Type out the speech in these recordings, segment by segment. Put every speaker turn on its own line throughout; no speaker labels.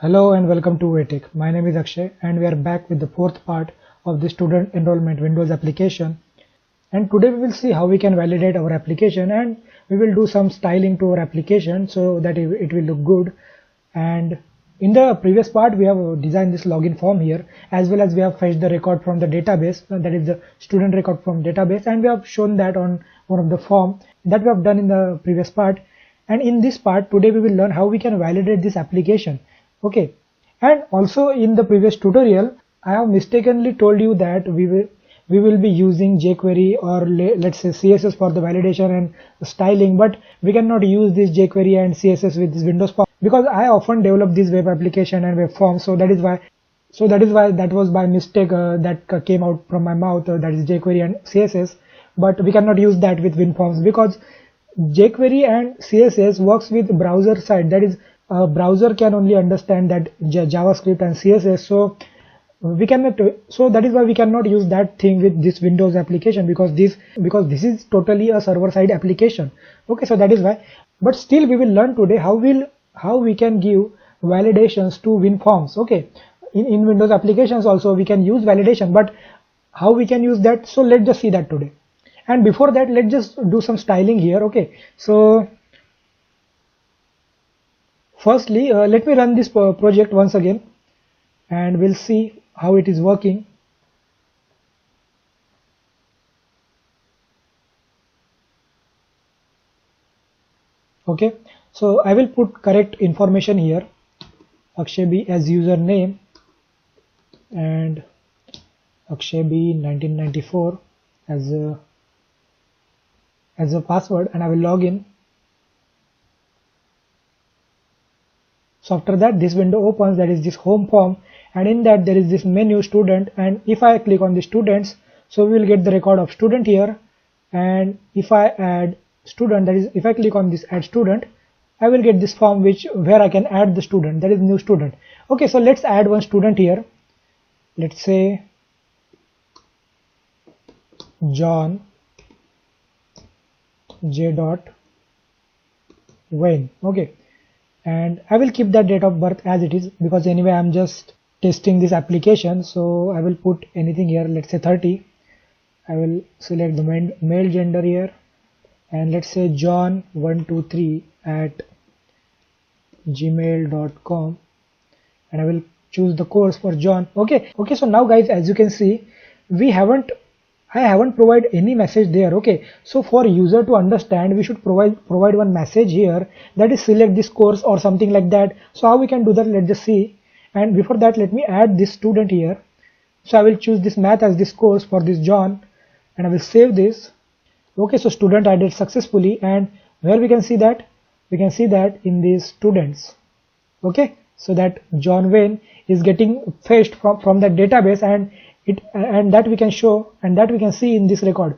Hello and welcome to Vetech. My name is Akshay and we are back with the fourth part of the student enrollment Windows application. And today we will see how we can validate our application, and we will do some styling to our application so that it will look good. And in the previous part we have designed this login form here, as well as we have fetched the record from the database, that is the student record from database, and we have shown that on one of the form that we have done in the previous part. And in this part today we will learn how we can validate this application. Okay, and also in the previous tutorial I have mistakenly told you that we will be using jQuery or let's say CSS for the validation and styling, but we cannot use this jQuery and CSS with this Windows form because I often develop this web application and web form. So that is why that was by mistake that came out from my mouth, that is jQuery and CSS, but we cannot use that with WinForms because jQuery and CSS works with browser side, that is a browser can only understand that JavaScript and CSS, so we cannot, so that is why we cannot use that thing with this Windows application because this is totally a server side application. Okay, so that is why, but still we will learn today how we can give validations to WinForms. Okay, in Windows applications also we can use validation, but how we can use that, so let's just see that today. And before that, let's just do some styling here. Okay, so firstly let me run this project once again and we'll see how it is working. Okay, so I will put correct information here, Akshay B as username and Akshay B 1994 as a password, and I will log in. So after that this window opens, that is this home form, and in that there is this menu student, and if I click on the students, so we will get the record of student here. And if I add student, that is if I click on this add student, I will get this form where I can add the student, that is new student. Okay, so let's add one student here. Let's say John J. Wayne. Okay, and I will keep that date of birth as it is because anyway I'm just testing this application, so I will put anything here. Let's say 30. I will select the male gender here, and let's say john123 at gmail.com, and I will choose the course for John. Okay, so now guys, as you can see, I haven't provided any message there. Okay, so for user to understand, we should provide one message here, that is select this course or something like that. So how we can do that, let's just see. And before that, let me add this student here. So I will choose this math as this course for this John, and I will save this. Okay, so student added successfully, and where we can see that in these students. Okay, so that John Wayne is getting fetched from that database, and that we can show, and that we can see in this record,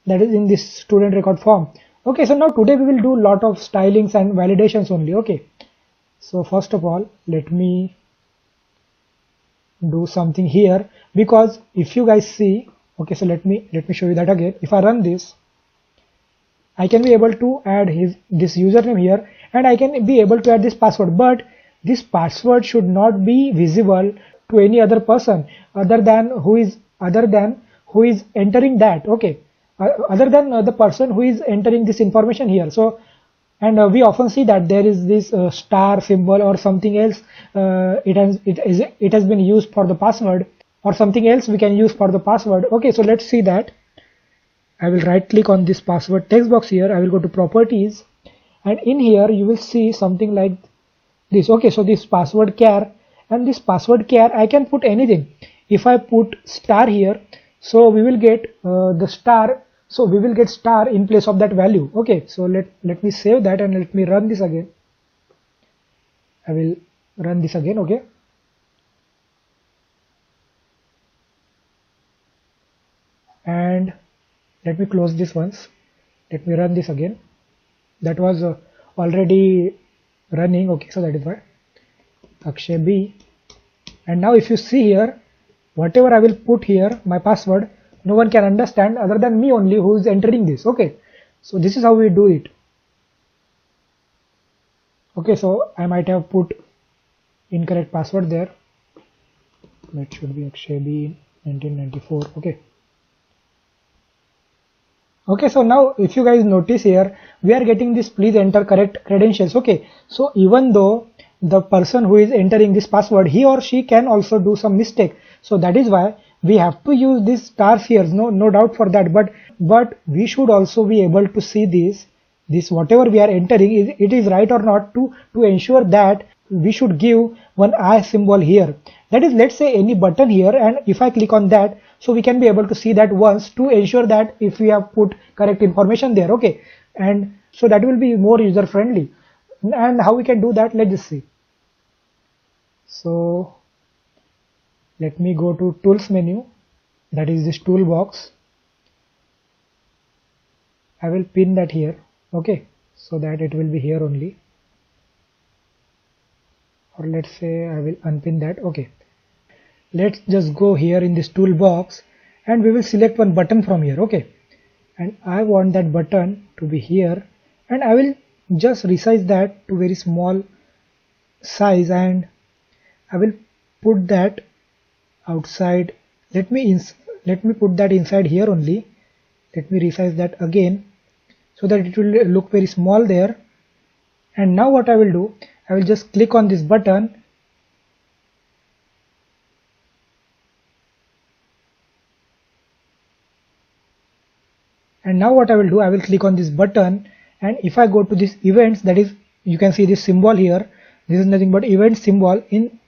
that is in this student record form. Okay, so now today we will do lot of stylings and validations only. Okay, so first of all let me do something here, because if you guys see, okay, so let me show you that again. If I run this, I can be able to add this username here, and I can be able to add this password, but this password should not be visible to any other person other than who is entering that. Okay, other than the person who is entering this information here. So, and we often see that there is this star symbol or something else. It has been used for the password, or something else we can use for the password. Okay, so let's see that. I will right click on this password text box here. I will go to properties, and in here you will see something like this. Okay, so this password char, and this password char I can put anything. If I put star here, so we will get the star, so we will get star in place of that value. Okay, so let me save that and let me run this again. I will run this again. Okay, and let me close this once. Let me run this again. That was already running. Okay, so that is why Akshay B. And now if you see here, whatever I will put here, my password, no one can understand other than me only who is entering this. Okay, so this is how we do it. Okay, so I might have put incorrect password there. That should be Akshay B 1994. Okay, so now if you guys notice here, we are getting this please enter correct credentials. Okay, so even though the person who is entering this password, he or she can also do some mistake. So that is why we have to use these stars here. No doubt for that. But we should also be able to see this whatever we are entering, it is right or not, to ensure that we should give one I symbol here. That is, let's say any button here, and if I click on that, so we can be able to see that once to ensure that if we have put correct information there. Okay, and so that will be more user friendly. And how we can do that, let's just see. So let me go to tools menu, that is this toolbox. I will pin that here, okay, so that it will be here only, or let's say I will unpin that. Okay, let's just go here in this toolbox and we will select one button from here. Okay, and I want that button to be here, and I will just resize that to very small size, and I will put that outside. Let me put that inside here only. Let me resize that again so that it will look very small there. And now what I will do, I will just click on this button, and now what I will do, I will click on this button, and if I go to this events, that is, you can see this symbol here, this is nothing but event symbol, in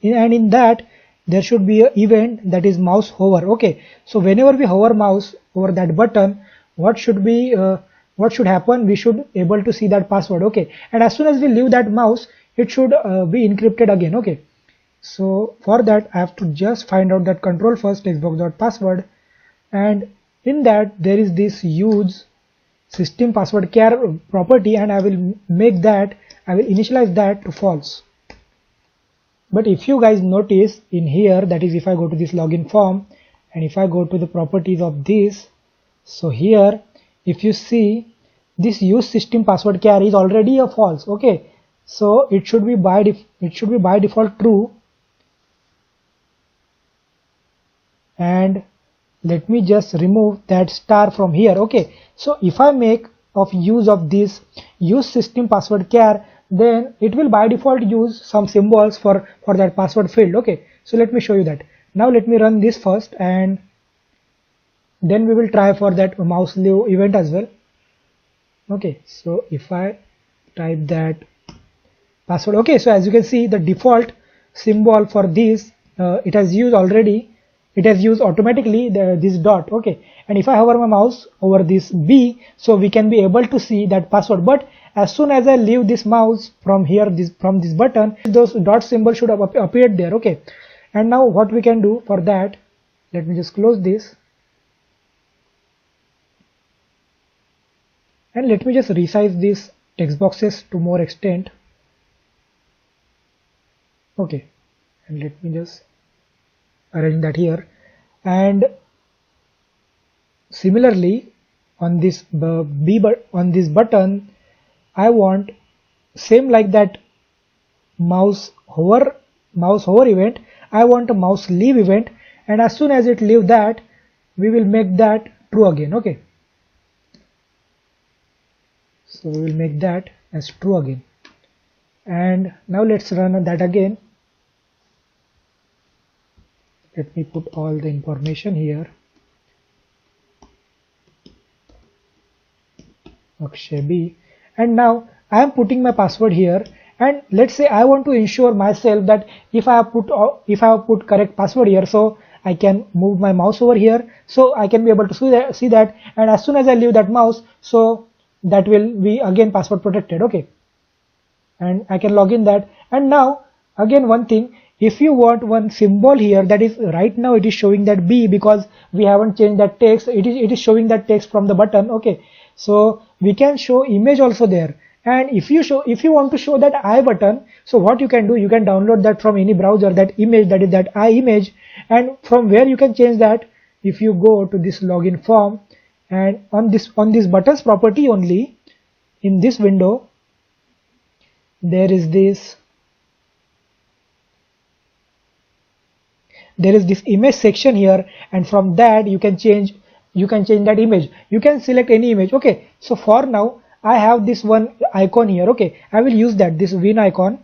that there should be an event, that is mouse hover. Okay, so whenever we hover mouse over that button, what should happen, we should able to see that password. Okay, and as soon as we leave that mouse, it should be encrypted again. Okay, so for that I have to just find out that control first textbox.password, and in that there is this use system password char property, and I will initialize that to false. But if you guys notice in here, that is, if I go to this login form and if I go to the properties of this, so here if you see, this use system password char is already a false. Okay, so it should be by default true. And let me just remove that star from here. Okay, so if I make use of this use system password char, then it will by default use some symbols for that password field. Okay, so let me show you that. Now let me run this first, and then we will try for that mouse leave event as well. Okay, so if I type that password, okay, so as you can see, the default symbol for this, it has used automatically this dot. Okay, and if I hover my mouse over this B, so we can be able to see that password. But as soon as I leave this mouse from here, from this button, those dot symbol should have appeared there. Okay, and now what we can do for that, let me just close this, and let me just resize these text boxes to more extent. Okay, and let me just arrange that here. And similarly on this button, I want same like that mouse hover event, I want a mouse leave event, and as soon as it leave that, we will make that true again. Okay, so we will make that as true again. And now let's run that again. Let me put all the information here. Akshay B. And now I am putting my password here, and let's say I want to ensure myself that if I have put correct password here, so I can move my mouse over here, so I can be able to see that, and as soon as I leave that mouse, so that will be again password protected. Okay, and I can log in that. And now again one thing, if you want one symbol here, that is, right now it is showing that B because we haven't changed that text, it is showing that text from the button. Okay, so we can show image also there. And if you want to show that I button, so what you can do, you can download that from any browser, that image, that is that I image, and from where you can change that. If you go to this login form, and on this buttons property only, in this window there is this there is this image section here, and from that you can change that image. You can select any image. Okay, so for now I have this one icon here. Okay, I will use that, this win icon,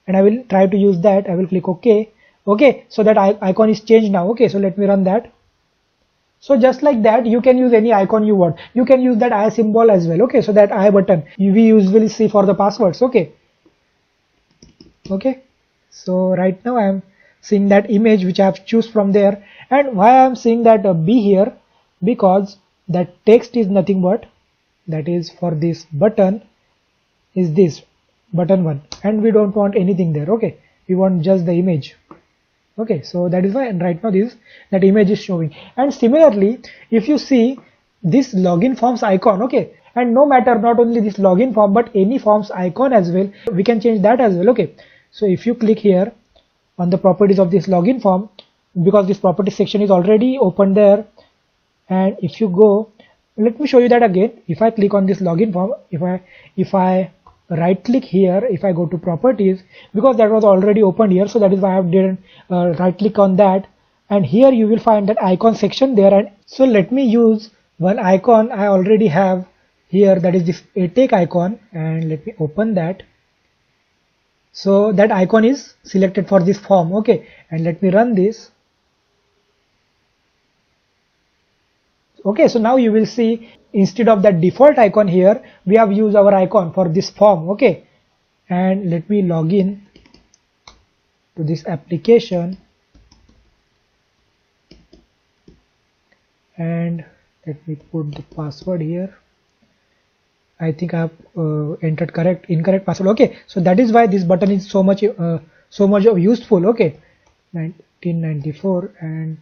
and I will try to use that. I will click OK. Okay, so that icon is changed now. Okay, so let me run that. So just like that, you can use any icon you want. You can use that I symbol as well. Okay, so that I button we usually see for the passwords. Okay, so right now I am seeing that image which I have choose from there. And why I am seeing that B here, because that text is nothing but, that is for this button, is this button 1, and we don't want anything there. Okay, we want just the image. Okay, so that is why, and right now that image is showing. And similarly, if you see this login forms icon, okay, and no matter not only this login form but any forms icon as well, we can change that as well. Okay, so if you click here on the properties of this login form, because this property section is already open there, and if you go, let me show you that again. If I click on this login form, if I right click here, if I go to properties, because that was already opened here, so that is why I didn't right click on that, and here you will find that icon section there. And so let me use one icon I already have here, that is this ATEC icon, and let me open that. So that icon is selected for this form. Okay, and let me run this. Okay, so now you will see instead of that default icon here, we have used our icon for this form. Okay, and let me log in to this application, and let me put the password here. I think I have entered incorrect password. Okay, so that is why this button is so much useful. Okay, 1994, and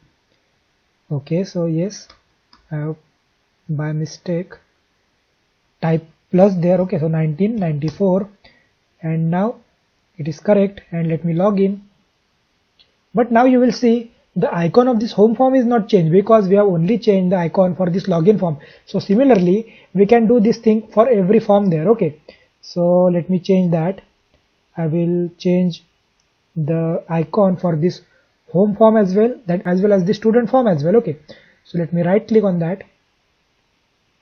okay, so yes, I have by mistake type plus there. Okay, so 1994, and now it is correct, and let me log in. But now you will see the icon of this home form is not changed, because we have only changed the icon for this login form. So similarly we can do this thing for every form there. Okay, so let me change that. I will change the icon for this home form as well, as well as the student form as well. Okay, so let me right click on that.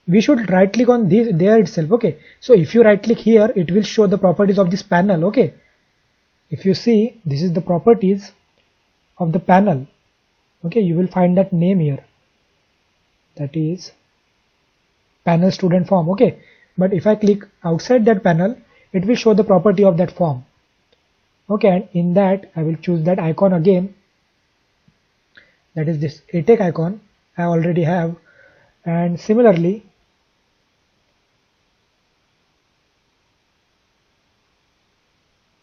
We should right click on this there itself. Okay, so if you right click here, it will show the properties of this panel. Okay, if you see, this is the properties of the panel. Okay, you will find that name here, that is panel student form. Okay, but if I click outside that panel, it will show the property of that form. Okay, and in that I will choose that icon again, that is this ATEC icon I already have. And similarly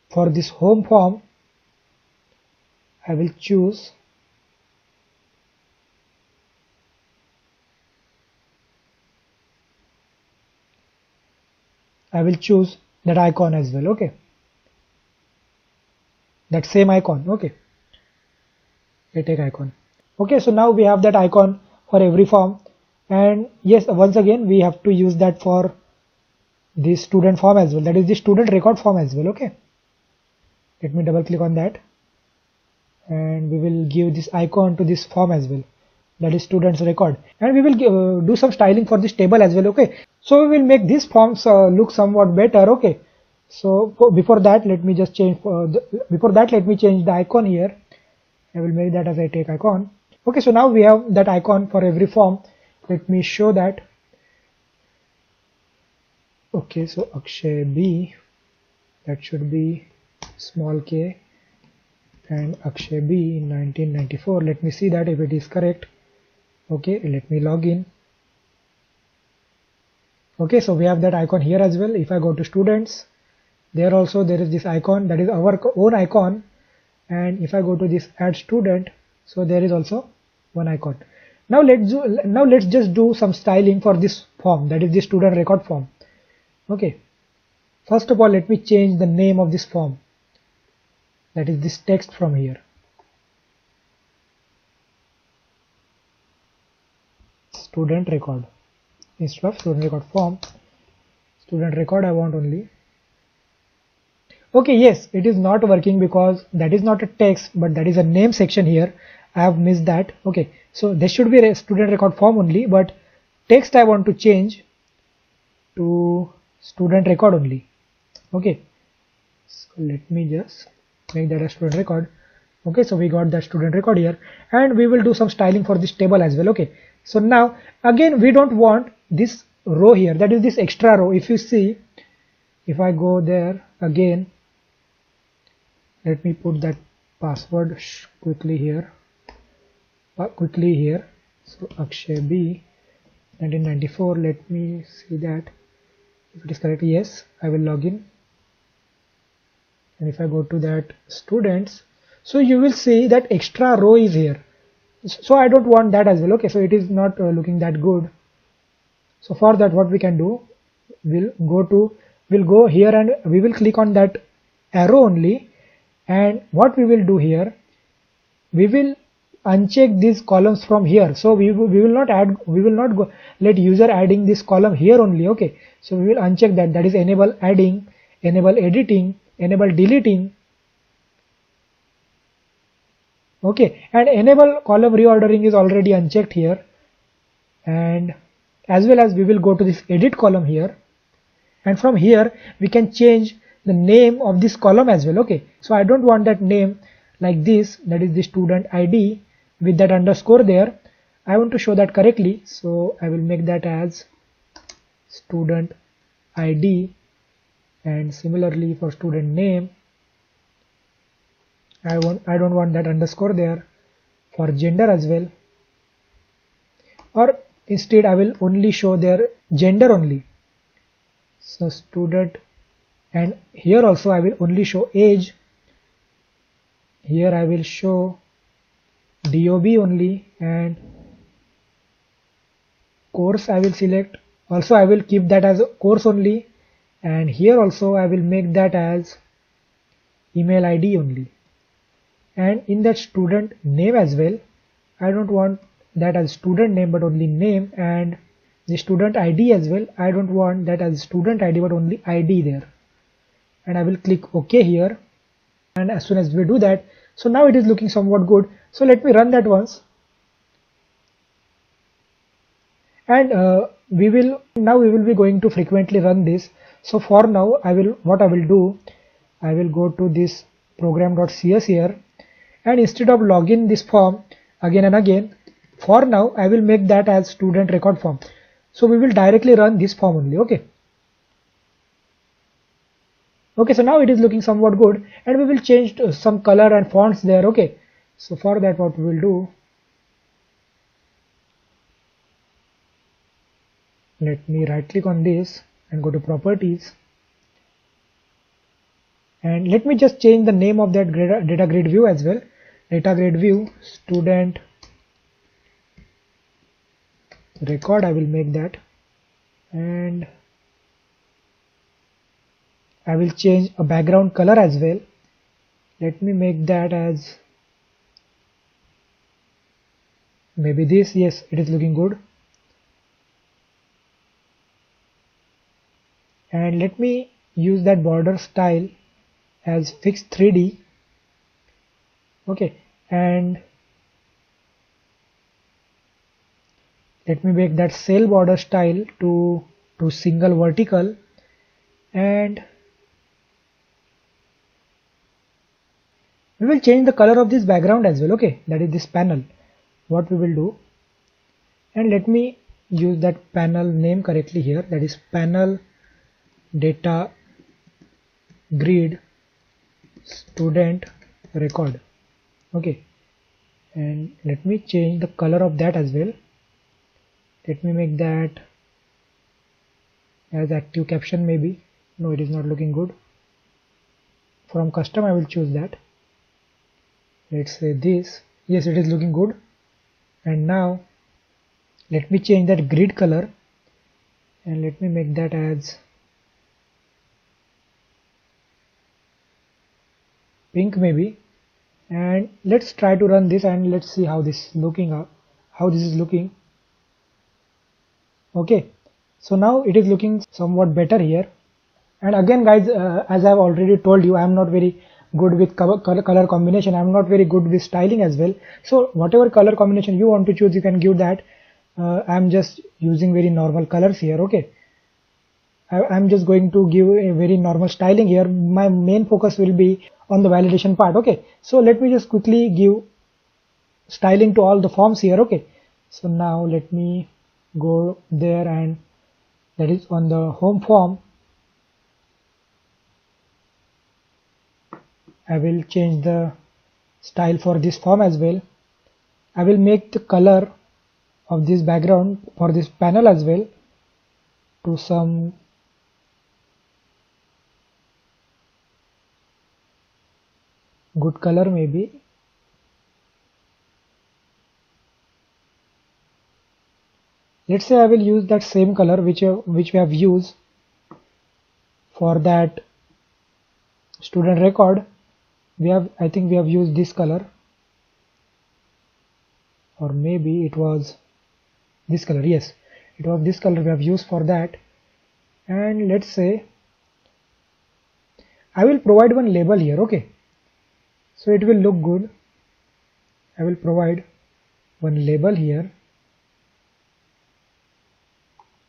for this home form, I will choose that icon as well. Okay, that same icon. Okay, ATEC icon. Okay, so now we have that icon for every form, and yes, once again we have to use that for the student form as well, that is the student record form as well. Okay, let me double click on that, and we will give this icon to this form as well, that is students record, and we will do some styling for this table as well. Okay, so we will make these forms look somewhat better. Okay, so before that let me just change the icon here. I will make that as a take icon. Okay, so now we have that icon for every form. Let me show that. Okay, so Akshay B, that should be small k, and Akshay B in 1994. Let me see that if it is correct. Okay, let me log in. Okay, so we have that icon here as well. If I go to students, there also there is this icon, that is our own icon. And if I go to this add student, so there is also one icon. Now let's just do some styling for this form, that is the student record form. Okay, first of all let me change the name of this form, that is this text from here. Student record, instead of student record form, student record I want only. Okay, yes, it is not working because that is not a text, but that is a name section here. I have missed that. Okay, so there should be a student record form only, but text I want to change to student record only. Okay, so let me just make that a student record. Okay, so we got that student record here, and we will do some styling for this table as well. Okay, so now again we don't want this row here, that is this extra row. If you see, if I go there again, let me put that password quickly here. So Akshay B 1994. Let me see that if it is correct. Yes, I will log in, and if I go to that students, so you will see that extra row is here. So I don't want that as well. Okay, so it is not looking that good. So for that, what we can do, we'll go here and we will click on that arrow only, and what we will do here, we will uncheck these columns from here. So we will not go let user adding this column here only. Okay, so we will uncheck that, that is enable adding, enable editing, enable deleting. Okay, and enable column reordering is already unchecked here, and as well as we will go to this edit column here, and from here we can change the name of this column as well. Okay, so I don't want that name like this, that is the student ID with that underscore there. I want to show that correctly, so I will make that as student ID, and similarly for student name I don't want that underscore there. For gender as well, or instead I will only show their gender only. So student, and here also I will only show age. Here I will show DOB only, and course I will select. Also I will keep that as a course only, and here also I will make that as email ID only. And in that student name as well, I don't want that as student name but only name, and the student ID as well, I don't want that as student ID but only ID there. And I will click OK here, and as soon as we do that, so now it is looking somewhat good. So let me run that once, and we will be going to frequently run this. So for now I will go to this program.cs here, and instead of login this form again and again, for now I will make that as student record form. So we will directly run this form only. Okay, so now it is looking somewhat good, and we will change some color and fonts there. Okay, so for that, what we will do, let me right click on this and go to properties, and let me just change the name of that data grid view as well. Data grid view student record, I will make that, and I will change a background color as well. Let me make that as maybe this. Yes, it is looking good. And let me use that border style as fixed 3D. Okay, and let me make that cell border style to single vertical, and we will change the color of this background as well. Okay, that is this panel, what we will do, and let me use that panel name correctly here, that is panel data grid student record. Okay, and let me change the color of that as well. Let me make that as active caption maybe. No, it is not looking good. From custom I will choose that. Let's say this. Yes, it is looking good. And now let me change that grid color, and let me make that as pink maybe, and let's try to run this and let's see how this is looking. Okay, so now it is looking somewhat better here. And again guys, as I've already told you, I'm not very good with color combination. I'm not very good with styling as well. So whatever color combination you want to choose, you can give that. I'm just using very normal colors here. Okay, I'm just going to give a very normal styling here. My main focus will be on the validation part. Okay, so let me just quickly give styling to all the forms here. Okay, so now let me go there, and that is on the home form. I will change the style for this form as well. I will make the color of this background for this panel as well to some good color maybe. Let's say I will use that same color which we have used for that student record. I think we have used this color, or maybe it was this color. Yes, it was this color we have used for that. And let's say I will provide one label here. Okay, so it will look good. I will provide one label here,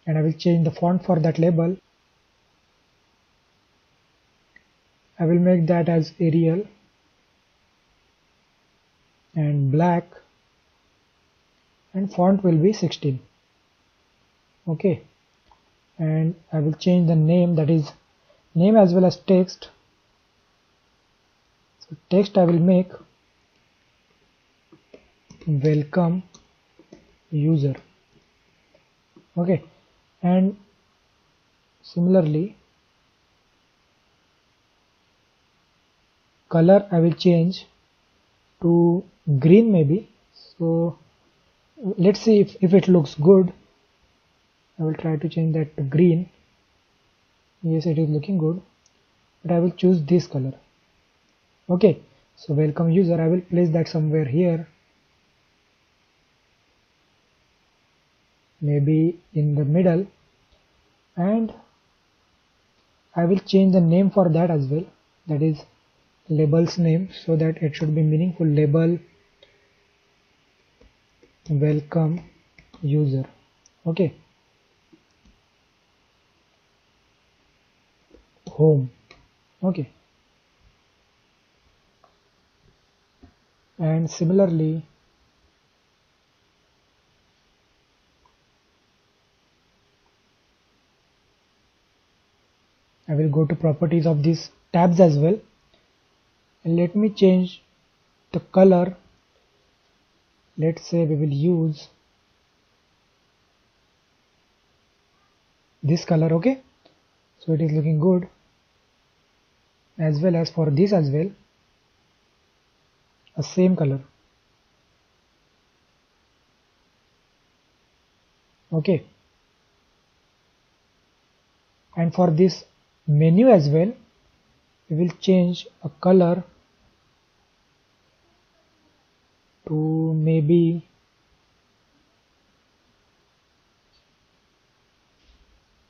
and I will change the font for that label. I will make that as Arial and black, and font will be 16. Okay, and I will change the name, that is name as well as text. So text I will make welcome user. Okay, and similarly color I will change to green maybe. So let's see if it looks good. I will try to change that to green. Yes, it is looking good, but I will choose this color. Okay, so welcome user, I will place that somewhere here, maybe in the middle, and I will change the name for that as well, that is label's name, so that it should be meaningful. Label welcome user. Okay, home. Okay, and similarly I will go to properties of these tabs as well, and let me change the color. Let's say we will use this color. Okay, so it is looking good, as well as for this as well, a same color. Okay, and for this menu as well, we will change a color to maybe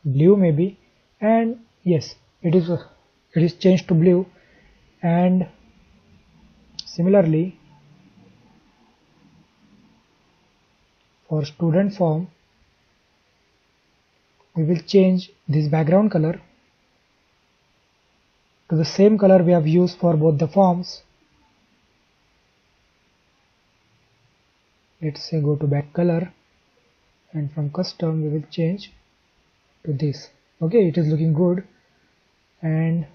blue maybe, and yes, it is changed to blue. And similarly for student form, we will change this background color to the same color we have used for both the forms. Let's say go to back color, and from custom we will change to this. Okay, it is looking good. And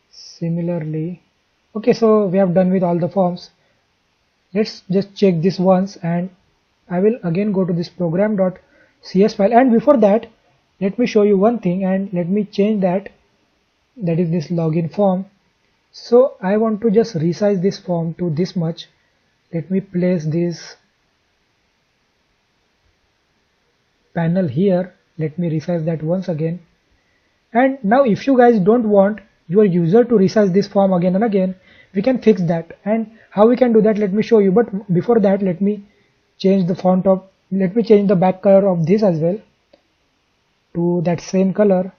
similarly, okay, so we have done with all the forms. Let's just check this once, and I will again go to this program.cs file, and before that let me show you one thing, and let me change that is this login form. So I want to just resize this form to this much. Let me place this panel here. Let me resize that once again. And now if you guys don't want your user to resize this form again and again, we can fix that. And how we can do that, let me show you. But before that, let me change the back color of this as well to that same color.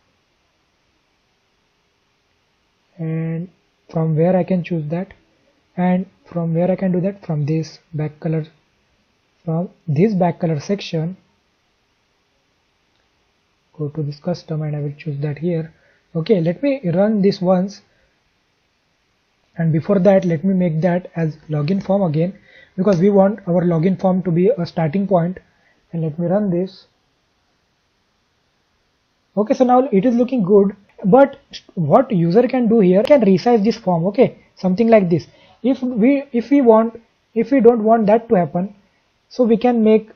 and from where I can choose that, and from where I can do that, from this back color, from this back color section, go to this custom and I will choose that here. Okay, let me run this once, and before that let me make that as login form again, because we want our login form to be a starting point. And let me run this. Okay, so now it is looking good, but what user can do here, can resize this form. Okay, something like this. If we don't want that to happen, so we can make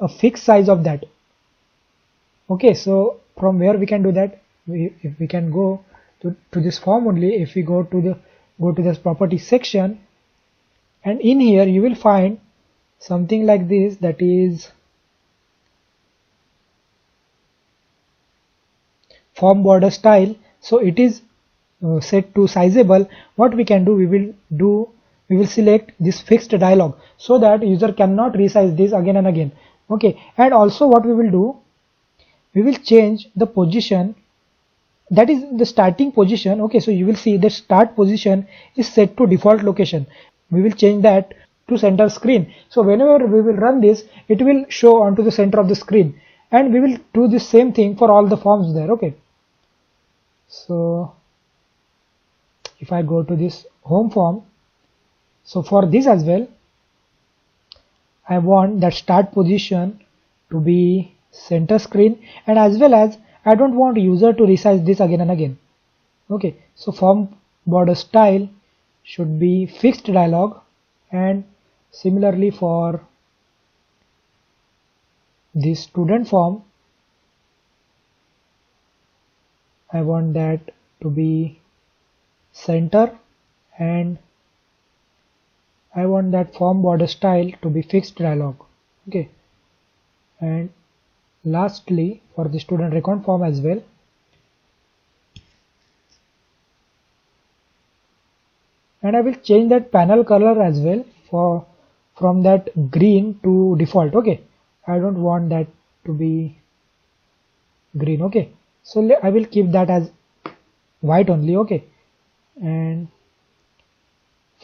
a fixed size of that. Okay, so from where we can do that, if we can go to this form only, if we go to this properties section, and in here you will find something like this, that is form border style. So it is set to sizable. What we can do, we will select this fixed dialog so that user cannot resize this again and again. Okay, and also what we will do, we will change the position, that is the starting position. Okay, so you will see the start position is set to default location. We will change that to center screen, so whenever we will run this, it will show onto the center of the screen, and we will do the same thing for all the forms there. Okay, so if I go to this home form, so for this as well, I want that start position to be center screen, and as well as I don't want user to resize this again and again. Okay, so form border style should be fixed dialog, and similarly for this student form, I want that to be center, and I want that form border style to be fixed dialog. Okay, and lastly for the student record form as well, and I will change that panel color as well from that green to default. Okay, I don't want that to be green. Okay, so I will keep that as white only. Okay, and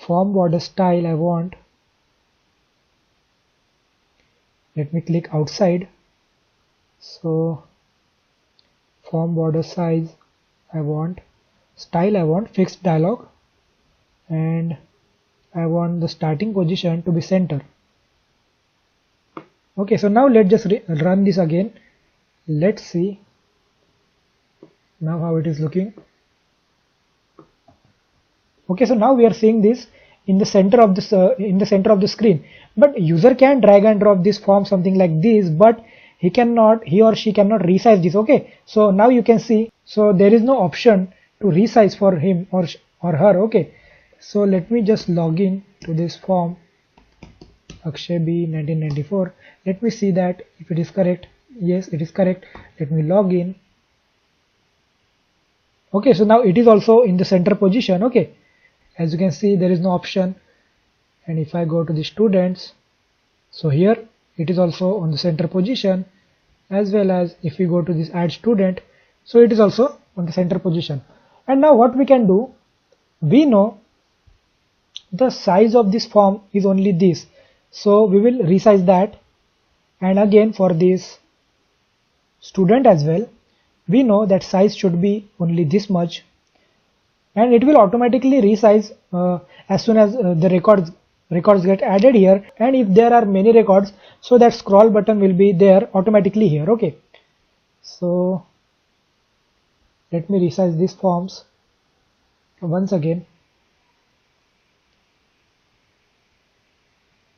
form border style I want, let me click outside, so form border size I want, style I want fixed dialog, and I want the starting position to be center. Okay, so now let's just run this again. Let's see now how it is looking. Okay, so now we are seeing this in the center of this the screen, but user can drag and drop this form something like this, but he or she cannot resize this. Okay, so now you can see, so there is no option to resize for him or her. Okay, so let me just log in to this form Akshay B 1994. Let me see that if it is correct. Yes, it is correct. Let me log in. Okay, so now it is also in the center position. Okay, as you can see, there is no option. And if I go to the students, so here it is also on the center position, as well as if we go to this add student, so it is also on the center position. And now what we can do, we know the size of this form is only this, so we will resize that. And again for this student as well, we know that size should be only this much, and it will automatically resize as soon as the records get added here. And if there are many records, so that scroll button will be there automatically here. Okay, so let me resize these forms once again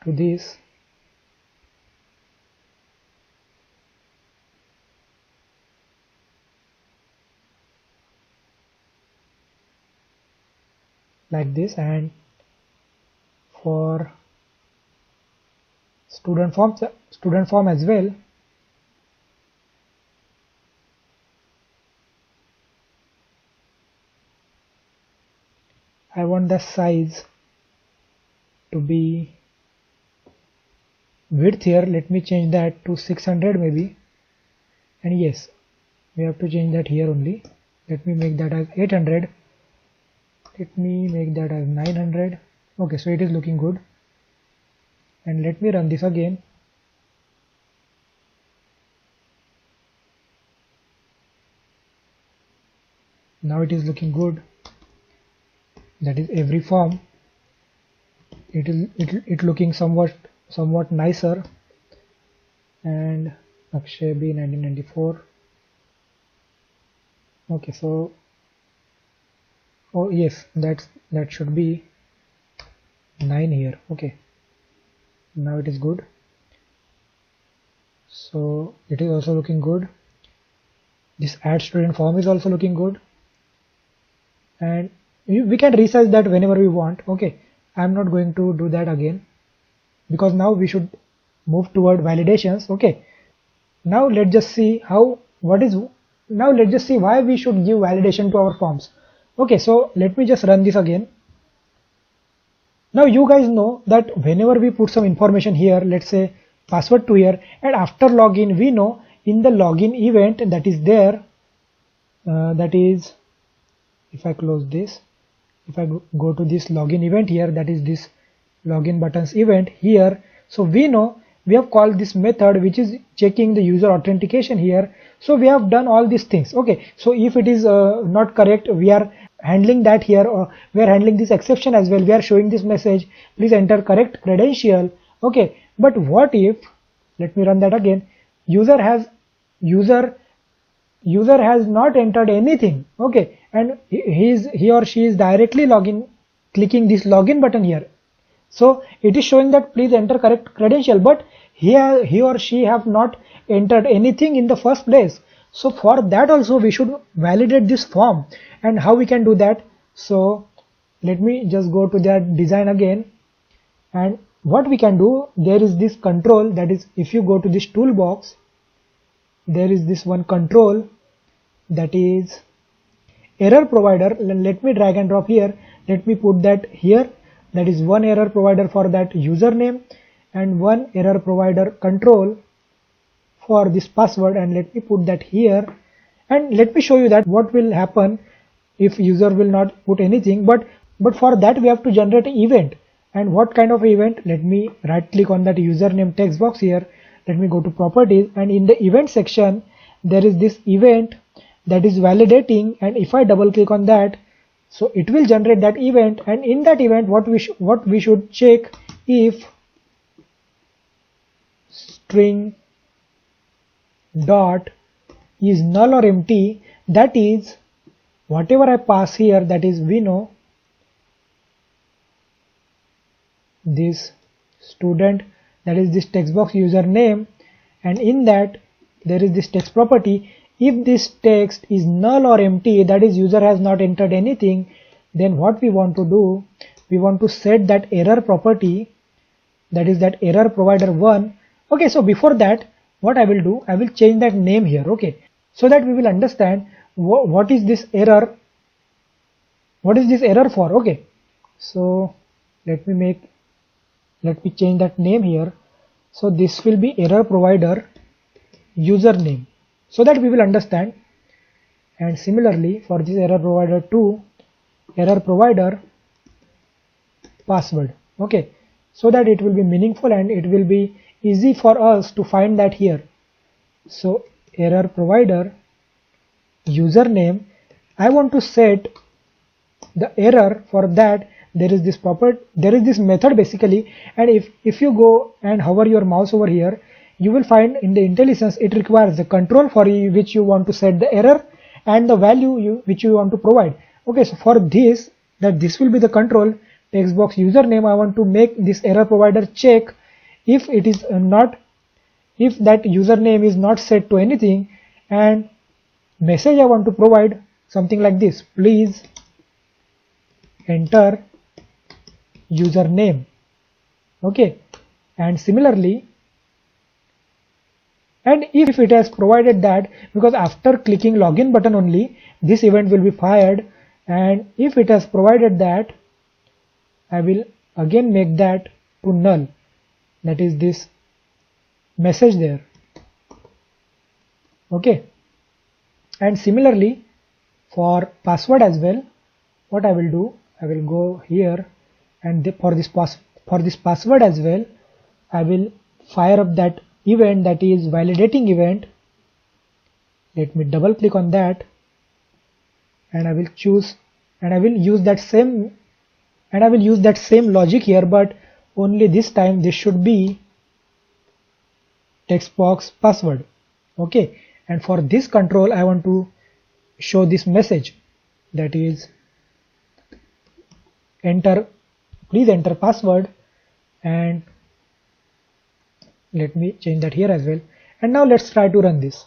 to this. Like this, and for student form as well, I want the size to be width here, let me change that to 600 maybe, and yes, we have to change that here only. Let me make that as 800, Let me make that as 900. Okay, so it is looking good. And let me run this again. Now it is looking good. That is every form. It looking somewhat nicer. And Akshay B 1994. Okay, so oh yes, that should be 9 here. Okay, now it is good. So it is also looking good. This add student form is also looking good, and we can resize that whenever we want. Okay, I'm not going to do that again because now we should move toward validations. Okay, now let's just see let's just see why we should give validation to our forms. Okay, so let me just run this again. Now you guys know that whenever we put some information here, let's say password to here, and after login, we know in the login event that is there, that is, if I close this, if I go to this login event here, that is this login buttons event here, so we know we have called this method which is checking the user authentication here. So we have done all these things. Okay, so if it is not correct, we are handling that here, or we are handling this exception as well. We are showing this message, please enter correct credential. Okay, but what if, let me run that again, user has not entered anything. Okay, and he or she is directly clicking this login button here. So it is showing that please enter correct credential, but he or she have not entered anything in the first place. So for that also we should validate this form. And how we can do that? So let me just go to that design again, and what we can do, there is this control, that is, if you go to this toolbox, there is this one control, that is error provider. Let me drag and drop here, let me put that here, that is one error provider for that username and one error provider control for this password, and let me put that here, and let me show you that what will happen if user will not put anything. But for that we have to generate an event. And what kind of event? Let me right click on that username text box here, let me go to properties, and in the event section there is this event that is validating, and if I double click on that, so it will generate that event. And in that event what we should check, if string dot is null or empty, that is whatever I pass here, that is, we know this student, that is this text box username, and in that there is this text property. If this text is null or empty, that is user has not entered anything, then what we want to do, we want to set that error property, that is that error provider 1. Okay, so before that what I will do, I will change that name here. Okay, so that we will understand what is this error for. Okay, so let me change that name here. So this will be error provider username, so that we will understand. And similarly for this error provider 2, error provider password. Okay, so that it will be meaningful and it will be easy for us to find that here. So error provider username, I want to set the error. For that there is this method basically, and if you go and hover your mouse over here, you will find in the IntelliSense it requires the control for which you want to set the error and the value which you want to provide. Okay, so for this, this will be the control text box username. I want to make this error provider check if it is if that username is not set to anything, and message I want to provide something like this, please enter username. Okay, and similarly, and if it has provided that, because after clicking login button only this event will be fired, and if it has provided that, I will again make that to null, that is this message there. Okay, and similarly for password as well, what I will do, I will go here, and for this password as well, I will fire up that event, that is validating event. Let me double click on that, and I will choose, and I will use that same logic here, but only this time this should be text box password. Okay, and for this control I want to show this message, that is please enter password, and let me change that here as well. And now let's try to run this.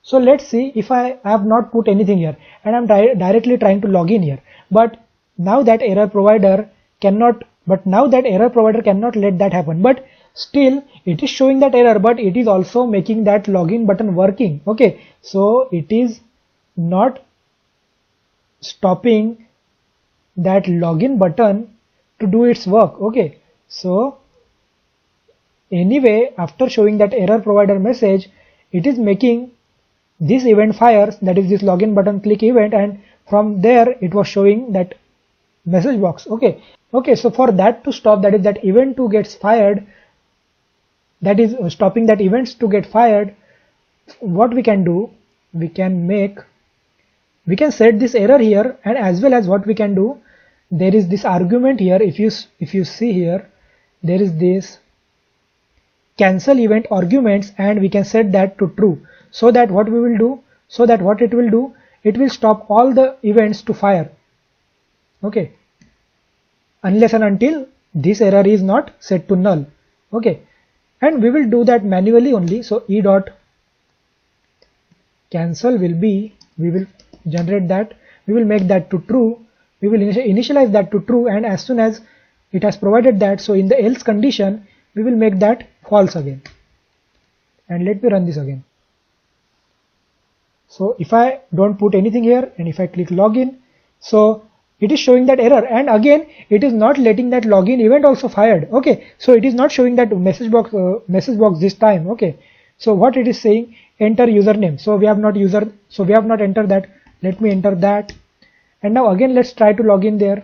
So let's see if I have not put anything here and I'm directly trying to log in here, but now that error provider cannot let that happen, but still it is showing that error, but it is also making that login button working. Okay, so it is not stopping that login button to do its work. Okay, so anyway, after showing that error provider message, it is making this event fires, that is this login button click event, and from there it was showing that message box. Okay, so for that to stop, that is that event to gets fired, that is stopping that events to get fired, what we can do, we can set this error here, and as well as what we can do, there is this argument here. If you see here, there is this cancel event arguments, and we can set that to true, so that what it will do, it will stop all the events to fire. Okay, unless and until this error is not set to null. Okay, and we will do that manually only. So e dot cancel will be, we will generate that, we will make that to true, we will initialize that to true, and as soon as it has provided that, so in the else condition we will make that false again. And let me run this again. So if I don't put anything here, and if I click login, so it is showing that error, and again it is not letting that login event also fired. Okay, so it is not showing that message box this time. Okay, so what it is saying, enter username. So we have not entered that. Let me enter that, and now again let's try to log in there.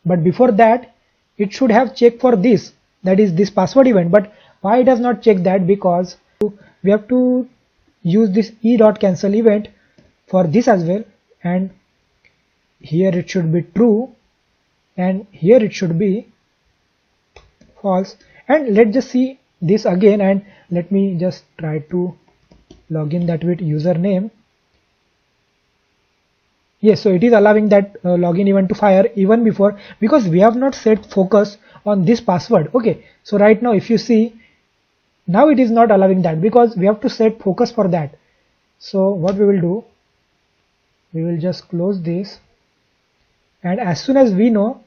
But before that, it should have checked for this, that is this password event. But why it has not checked that? Because we have to use this e.cancel event for this as well, and here it should be true and here it should be false. And let's just see this again, and let me just try to log in that with username. Yes, so it is allowing that login event to fire even before, because we have not set focus on this password. Okay, so right now if you see, now it is not allowing that because we have to set focus for that. So what we will do, we will just close this, and as soon as we know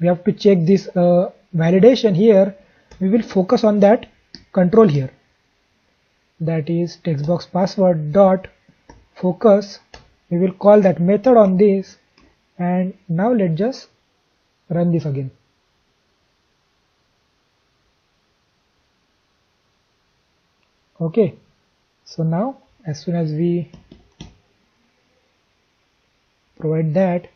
we have to check this validation here, we will focus on that control here, that is text box password dot focus. We will call that method on this, and now let's just run this again. Okay, so now as soon as we provide that,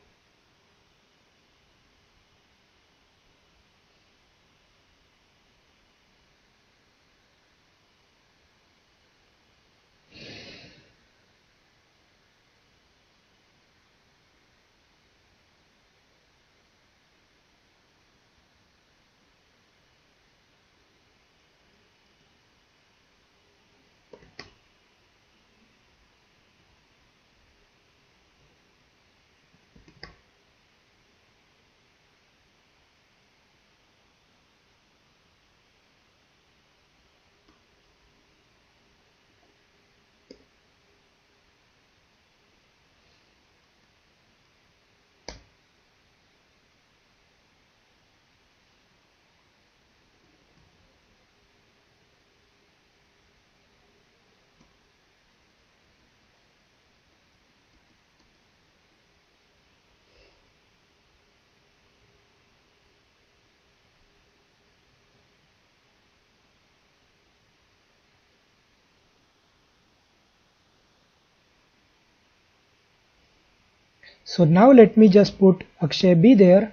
So now let me just put Akshay B there,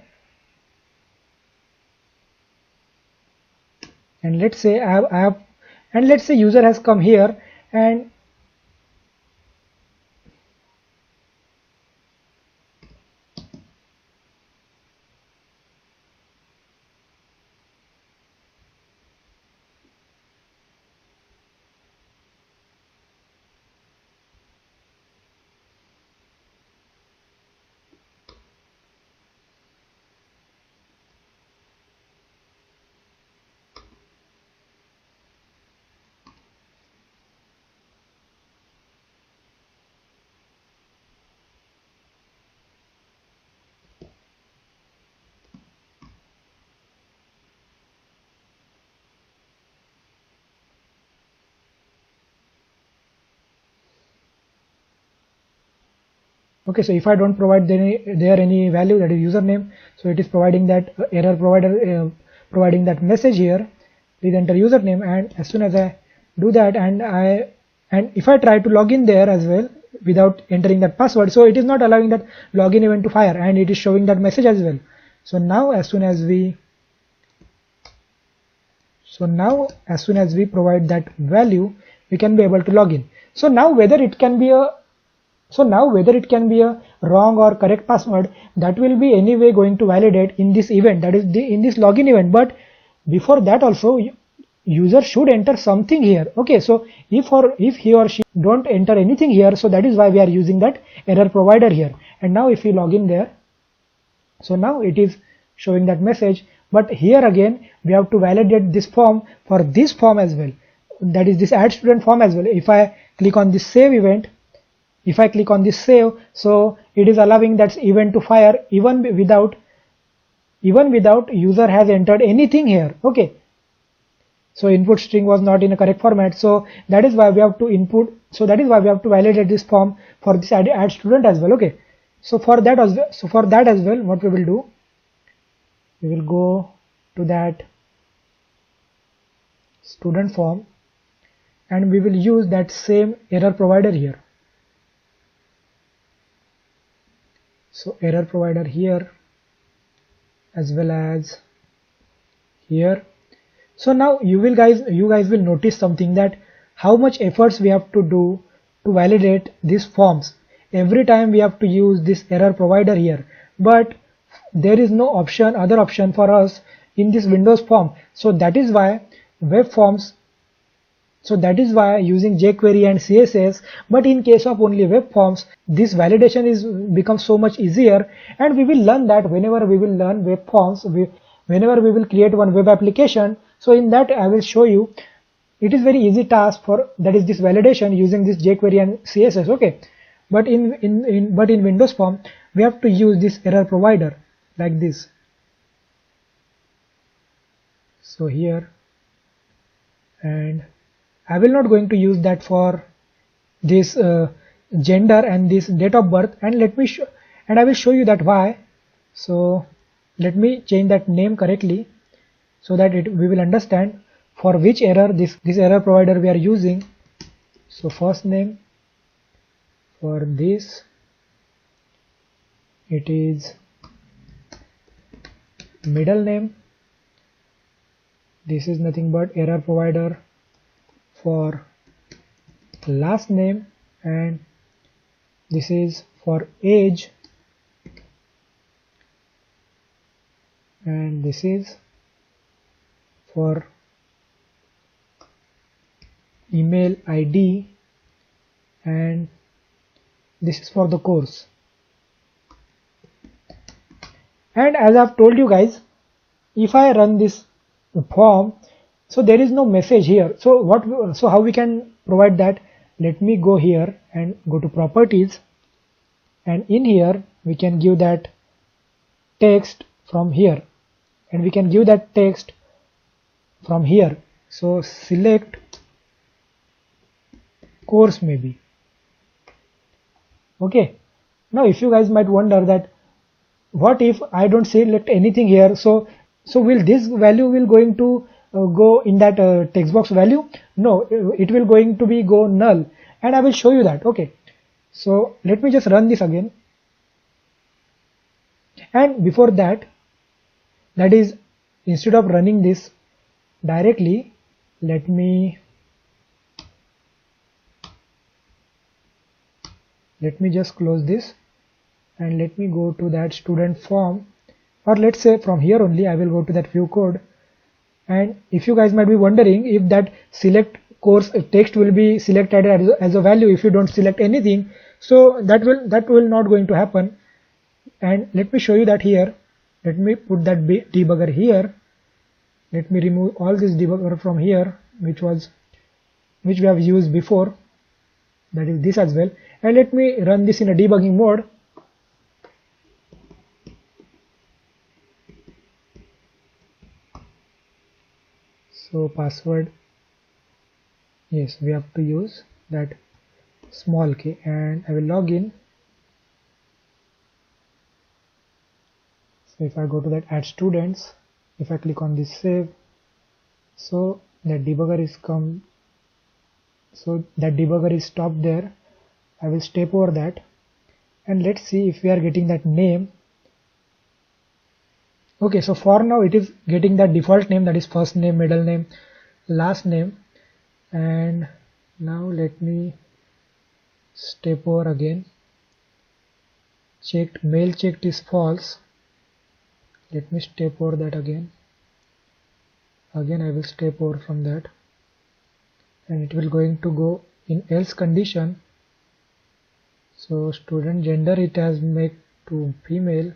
and let's say let's say user has come here, and okay, so if I don't provide any value, that is username, so it is providing that error provider providing that message here, please enter username. And as soon as I do that, and if I try to log in there as well without entering that password, so it is not allowing that login event to fire, and it is showing that message as well. So now as soon as we provide that value, we can be able to log in. So now whether it can be a wrong or correct password, that will be anyway going to validate in this event, that is in this login event. But before that also, user should enter something here. Okay, so if he or she don't enter anything here, so that is why we are using that error provider here. And now if we log in there, so now it is showing that message. But here again we have to validate this form for this form as well, that is this add student form as well. If I click on this save event, so it is allowing that event to fire even without user has entered anything here. Okay, so input string was not in a correct format, so that is why we have to validate this form for this add student as well. Okay, so for that as well, what we will do, we will go to that student form, and we will use that same error provider here. So error provider here as well as here. So now you guys will notice something, that how much efforts we have to do to validate these forms. Every time we have to use this error provider here, but there is no other option for us in this Windows form. So that is why using jQuery and CSS. But in case of only web forms, this validation becomes so much easier, and we will learn that whenever we will learn web forms, whenever we will create one web application. So in that I will show you, it is very easy task for that is this validation using this jQuery and CSS. Okay, but in Windows form we have to use this error provider like this. So here, and I will not going to use that for this gender and this date of birth, and I will show you that why. So let me change that name correctly, so that we will understand for which error this error provider we are using. So first name, for this it is middle name. This is nothing but error provider for last name, and this is for age, and this is for email ID, and this is for the course. And as I've told you guys, if I run this form, so there is no message here. So how we can provide that? Let me go here and go to properties, and in here we can give that text from here, and we can give that text from here. So select course maybe. Okay, now if you guys might wonder that what if I don't select anything here, so will this value going to go in that text box value? No, it will going to be go null, and I will show you that. Okay, so let me just run this again. And before that, that is, instead of running this directly, let me just close this and let me go to that student form, or let's say from here only I will go to that view code. And if you guys might be wondering if that select course text will be selected as a value if you don't select anything, so that will not going to happen. And let me show you that here. Let me put that debugger here. Let me remove all this debugger from here, which we have used before, that is this as well, and let me run this in a debugging mode. So password, yes, we have to use that small k, and I will log in. So if I go to that add students, if I click on this save, so that debugger is come, so that debugger is stopped there. I will step over that and let's see if we are getting that name. Okay, so for now it is getting that default name, that is first name, middle name, last name. And now let me step over again. Checked, mail checked is false. Let me step over that again. Again I will step over from that, and it will going to go in else condition. So student gender, it has made to female,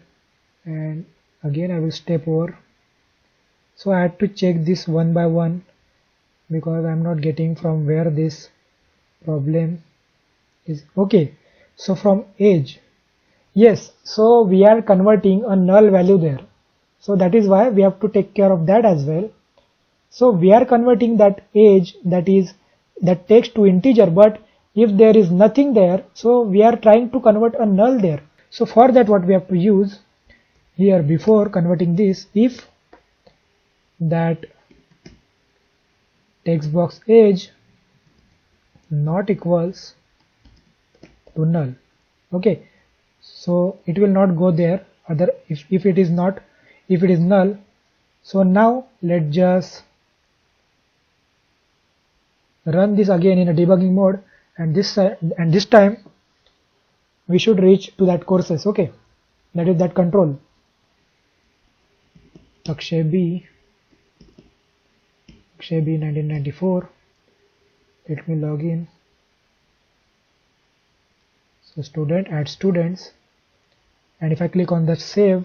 and again I will step over. So I had to check this one by one because I am not getting from where this problem is. Okay, so from age, yes, so we are converting a null value there, so that is why we have to take care of that as well. So we are converting that age, that is that text, to integer, but if there is nothing there, so we are trying to convert a null there. So for that, what we have to use here before converting this, if that text box age not equals to null. Okay, so it will not go there other if it is not, if it is null. So now let's just run this again in a debugging mode, and this time we should reach to that courses. Okay, that is that control Akshay B 1994. Let me log in. So student, add students, and if I click on that save,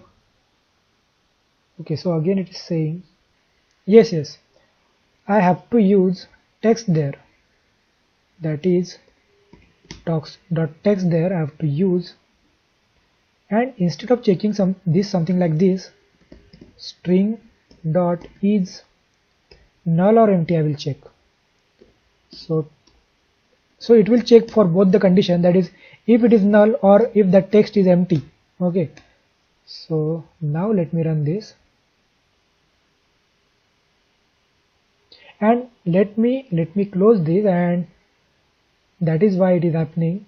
okay, so again it is saying yes, I have to use text there, that is text there I have to use. And instead of checking something like this, string dot is null or empty, I will check. So it will check for both the condition, that is if it is null or if the text is empty. Okay, so now let me run this, and let me close this, and that is why it is happening.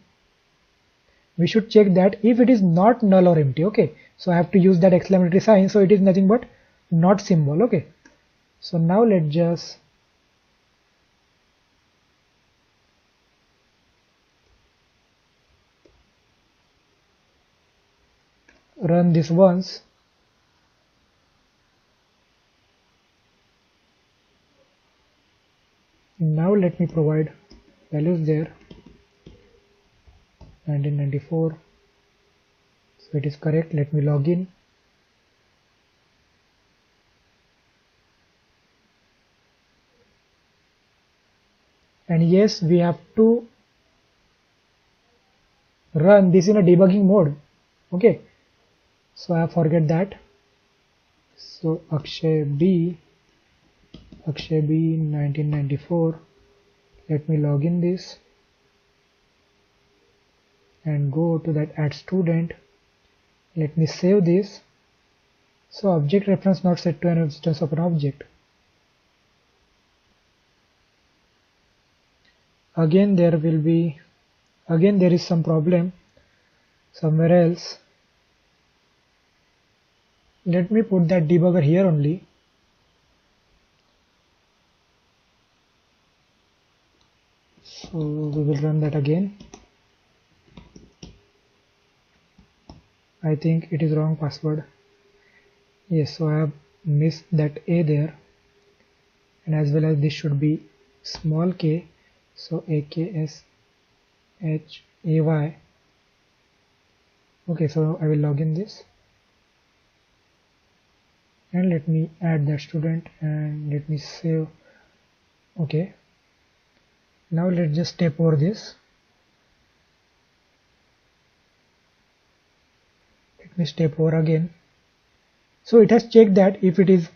We should check that if it is not null or empty. Okay, so I have to use that exclamatory sign, so it is nothing but not symbol. Okay, so now let's just run this once. Now let me provide values there, 1994, so it is correct. Let me log in. And yes, we have to run this in a debugging mode. Okay, so I forget that. So Akshay B 1994, let me log in this and go to that add student. Let me save this. So object reference not set to an instance of an object. Again there is some problem somewhere else. let me put that debugger here only. So we will run that again. I think it is wrong password. Yes, so I have missed that A there, and as well as this should be small k, so AKSHAY. Okay, so I will log in this and let me add that student and let me save. Okay, now let's just step over this. Let me step over again. So it has checked that if it is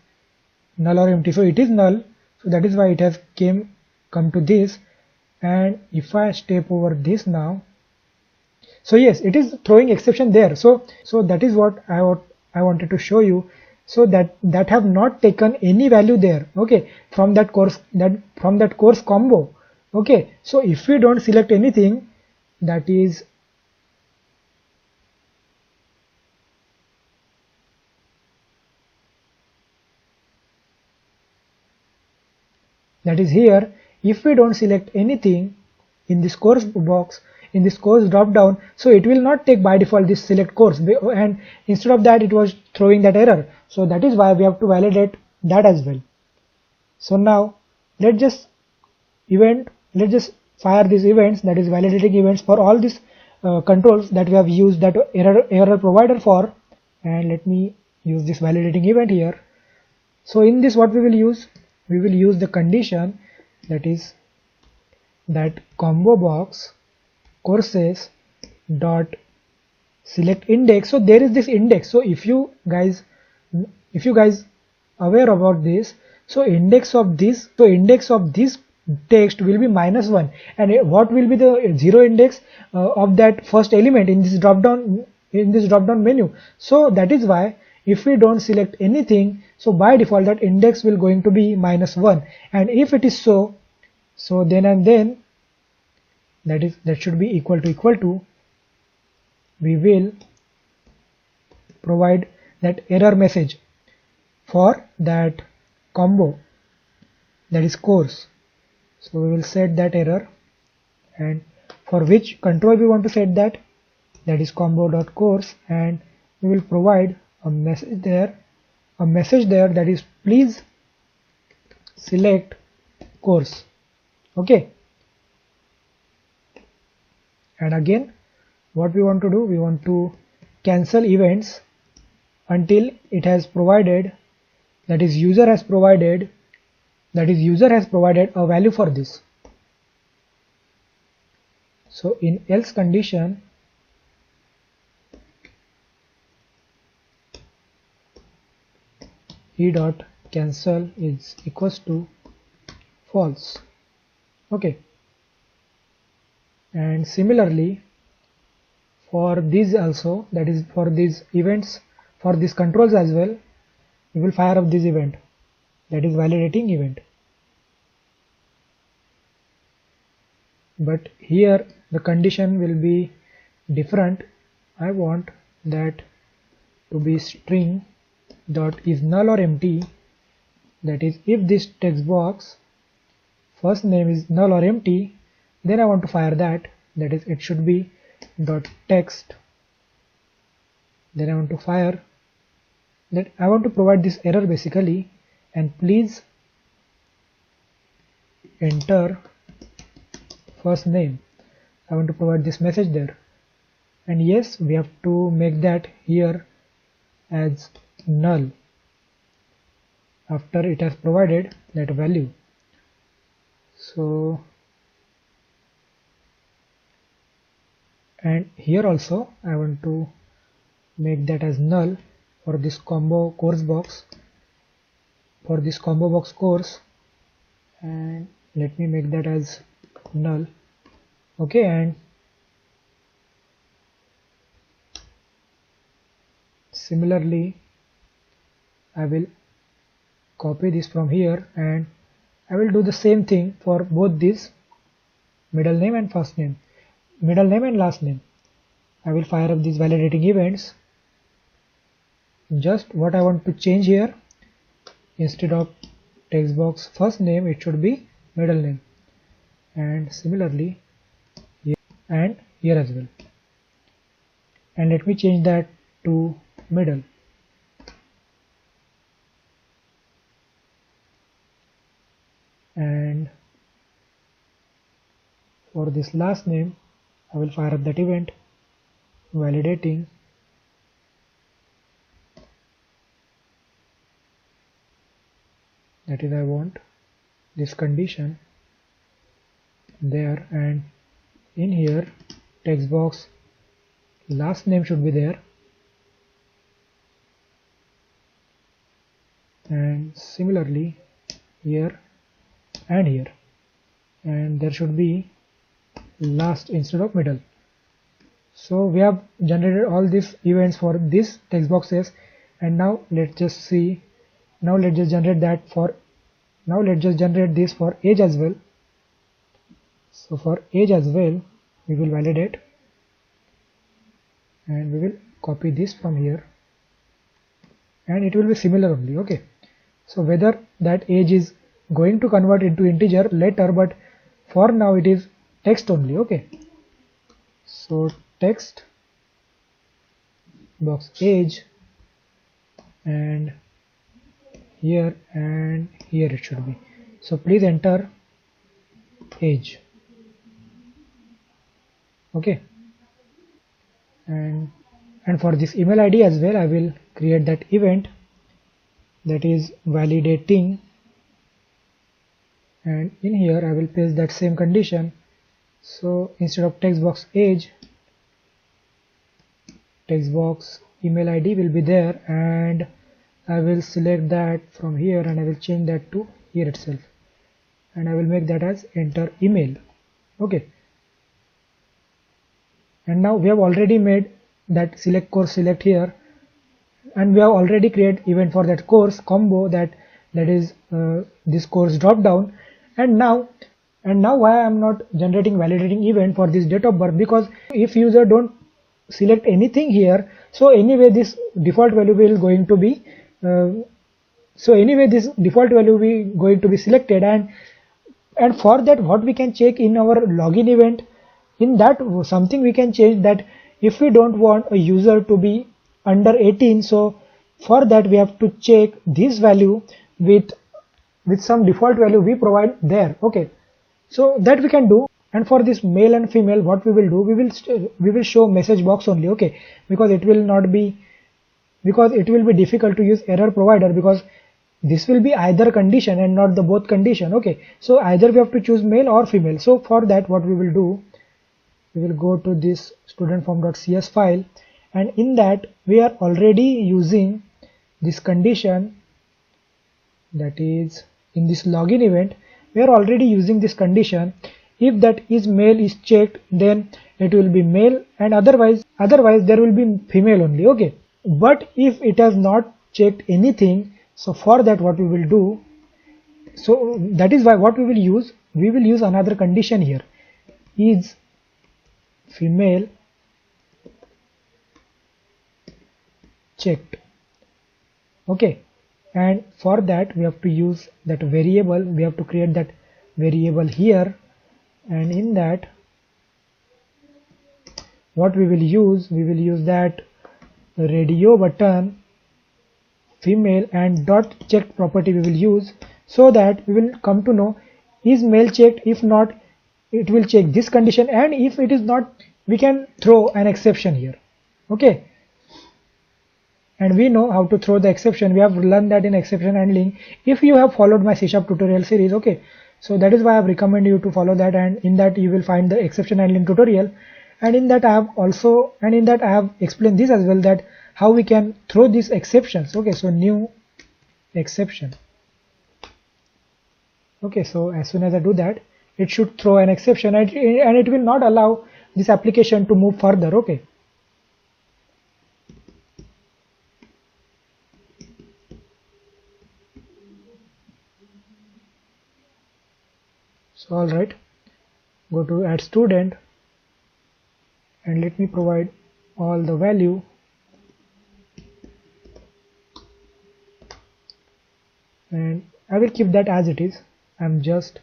null or empty, so it is null, so that is why it has come to this. And if I step over this now, so yes, it is throwing exception there. So that is what I wanted to show you. So that have not taken any value there, okay, from that course combo. Okay, so if we don't select anything, that is here, if we don't select anything in this course box, in this course drop down, so it will not take by default this select course, and instead of that it was throwing that error. So that is why we have to validate that as well. So now let's just fire these events, that is validating events for all these controls that we have used that error provider for. And let me use this validating event here. So in this, what we will use the condition, that is that combo box courses dot select index. So there is this index. So if you guys aware about this, so index of this text will be -1, and what will be the zero index of that first element in this drop down menu. So that is why if we don't select anything, so by default that index will going to be -1, and if it is so then that should be equal to we will provide that error message for that combo, that is course. So we will set that error, and for which control we want to set that is combo.course, and we will provide a message there that is please select course. Okay, and again what we want to do, we want to cancel events until it has provided, that is user has provided a value for this. So in else condition, e dot cancel is equals to false. Okay, and similarly for these also, that is for these events, for these controls as well, we will fire up this event, that is validating event. But here the condition will be different. I want that to be string dot is null or empty, that is if this text box first name is null or empty, then I want to fire that is it should be dot text, then I want to fire that, I want to provide this error basically, and please enter first name. I want to provide this message there, and yes, we have to make that here as null after it has provided that value. So, and here also I want to make that as null for this combo course box, for this combo box course, and let me make that as null. Okay, and similarly I will copy this from here, and I will do the same thing for both these middle name and first name, middle name and last name. I will fire up these validating events, just what I want to change here, instead of text box first name it should be middle name, and similarly here and here as well, and let me change that to middle. And for this last name I will fire up that event validating, that is I want this condition there, and in here text box last name should be there, and similarly here and here, and there should be last instead of middle. So we have generated all these events for these text boxes, and now let's just see, now let's just generate that for, now let's just generate this for age as well. So for age as well we will validate, and we will copy this from here, and it will be similar only. Okay, so whether that age is going to convert into integer later, but for now it is text only. Okay, so text box age, and here and here it should be. So please enter age. Okay, and for this email ID as well I will create that event, that is validating, and in here I will paste that same condition. So instead of text box age, text box email ID will be there, and I will select that from here and I will change that to here itself, and I will make that as enter email. Okay, and now we have already made that select course select here, and we have already created event for that course combo, that is this course drop down. And now why I am not generating validating event for this date of birth, because if user don't select anything here, so anyway this default value will going to be going to be selected, and for that what we can check in our login event, in that something we can change, that if we don't want a user to be under 18, so for that we have to check this value with some default value we provide there. Okay, so that we can do. And for this male and female, what we will do, we will show message box only. Okay, because it will be difficult to use error provider, because this will be either condition and not the both condition. Okay, so either we have to choose male or female. So for that what we will do, we will go to this studentform.cs file, and in that we are already using this condition, that is in this login event we are already using this condition. If that is male is checked, then it will be male, and otherwise there will be female only. Okay, but if it has not checked anything, so for that what we will do, so that is why what we will use another condition here, is female checked. Okay, and for that we have to use that variable, we have to create that variable here, and in that what we will use that radio button female and dot checked property we will use, so that we will come to know is male checked. If not, it will check this condition, and if it is not, we can throw an exception here. Okay, and we know how to throw the exception. We have learned that in exception handling if you have followed my C# tutorial series. Okay, so that is why I have recommended you to follow that, and in that you will find the exception handling tutorial, and in that I have explained this as well, that how we can throw these exceptions. Okay, so new exception. Okay, so as soon as I do that, it should throw an exception, and it will not allow this application to move further. Okay, so alright, go to add student, and let me provide all the value, and I will keep that as it is. I'm just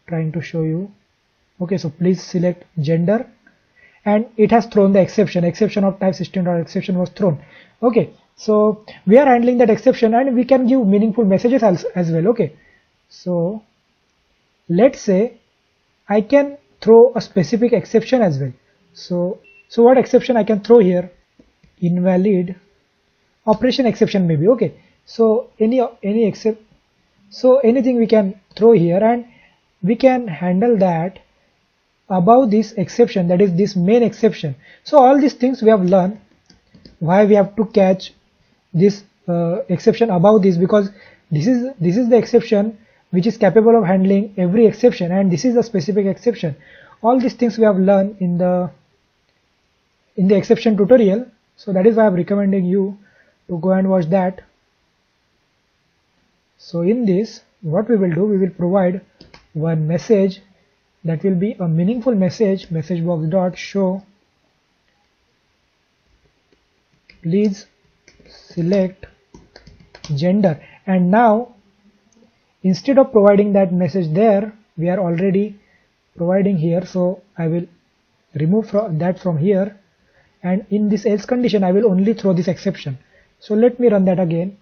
trying to show you. Okay, so please select gender, and it has thrown the exception of type system or exception was thrown. Okay, so we are handling that exception, and we can give meaningful messages as well. Okay, so let's say I can throw a specific exception as well. So what exception I can throw here? Invalid operation exception maybe. Okay, so any except, so anything we can throw here, and we can handle that above this exception, that is this main exception. So all these things we have learned, why we have to catch this exception above this, because this is the exception which is capable of handling every exception, and this is a specific exception. All these things we have learned in the exception tutorial, so that is why I'm recommending you to go and watch that. So in this, what we will do, we will provide one message that will be a meaningful message, message box dot show please select gender. And now instead of providing that message there, we are already providing here, so I will remove that from here, and in this else condition I will only throw this exception. So let me run that again.